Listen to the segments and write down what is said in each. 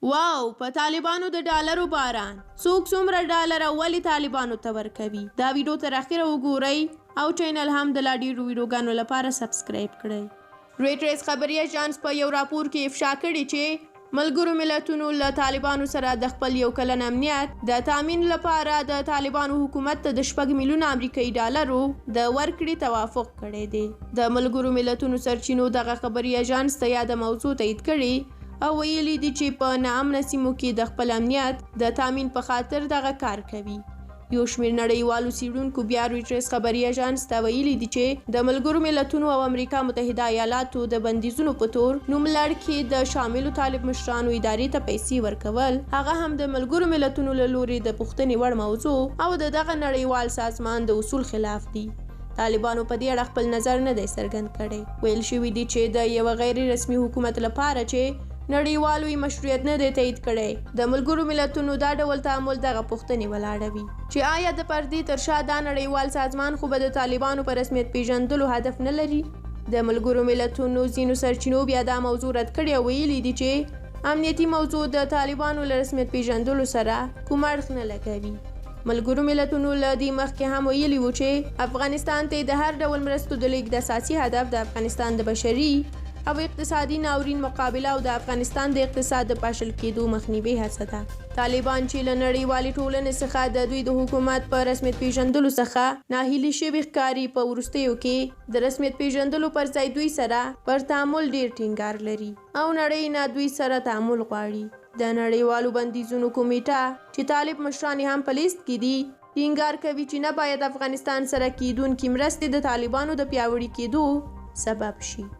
واو په طالبانو د ډالرو باران څوک څومره ډالر ولې طالبانو ته ورکوي دا ویډیو تر اخره وګورئ او چینل هم د لا ډېرو ویډیوګانو لپاره سبسکرایب کړئ رویټرز خبري اژانس په یو راپور کې افشا کړي چې ملګرو ملتونو له طالبانو سره د خپل یو کلن امنیت د تامین لپاره د طالبانو حکومت ته د 6 میلیونه امریکایي ډالرو د ورکړې توافق کړی دی د ملګرو ملتونو سرچینو دغه خبري اژانس ته یاده موضوع تایید کړي او ویلي دي چې په ناامنه سیمو کې د خپل امنیت د تامین په خاطر دغه کار کوي یو شمېر نړیوالو څېړونکو بیا رویټرز خبري اژانس ته ویلي دي چې د ملګرو ملتونو او امریکا متحده ایالاتو د بندیزونو په تور نوملړ کې د شاملو طالب مشرانو ادارې ته پیسې ورکول هغه هم د ملګرو ملتونو له لوري د پوښتنې وړ موضوع او د دغه نړیوال سازمان د اصول خلاف دي طالبانو په دې اړه خپل نظر نه دی څرګند کړی ویل شوي دي چې د یو غیر رسمي حکومت لپاره چې نړیوالو مشروعیت نه دی تایید کړی د ملګرو ملتونو دا ډول تعامل دغه پوښتنې ولاړوي چې آیا د پردې تر شا دا نړیوال سازمان خو به د طالبانو په رسمیت پیژندلو هدف نه لري د ملګرو ملتونو ځینو سرچینو بیا دا موضوع رد کړی او ویلي دي چې امنیتي موضوع د طالبانو له رسمیت پیژندلو سره کوم اړخ نه لګوي ملګرو ملتونو له دې مخکې هم ویلي و چې افغانستان ته د هر ډول مرستو د لیږد اساسي هدف د افغانستان د بشري او اقتصادي ناورین مقابله او د افغانستان د اقتصاد د پاشل کېدو مخنیوي هڅه ده طالبان چې له نړیوالې ټولنې څخه د دوی د حکومت په رسمیت پیژندلو څخه ناهیلي شوي ښکاري په وروستیو کې د رسمیت پیژندلو پر ځای دوی سره پر تعامل ډیر ټینګار لري او نړۍ نه دوی سره تعامل غواړي د نړیوالو بندیزونو کمیټه چې طالب مشران هم په لیست کې دي ټینګار کوي چې نه باید افغانستان سره کېدونکې مرستې د طالبانو د پیاوړي کېدو سبب شي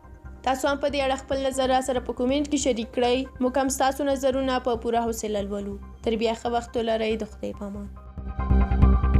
تاسو هم په دې اړه خپل نظر را سره په کومنټ کې شریک کړئ موږ هم ستاسو نظرونه په پوره حوصله لولو تر بیا ښه وخت ولرئ د خدای په امان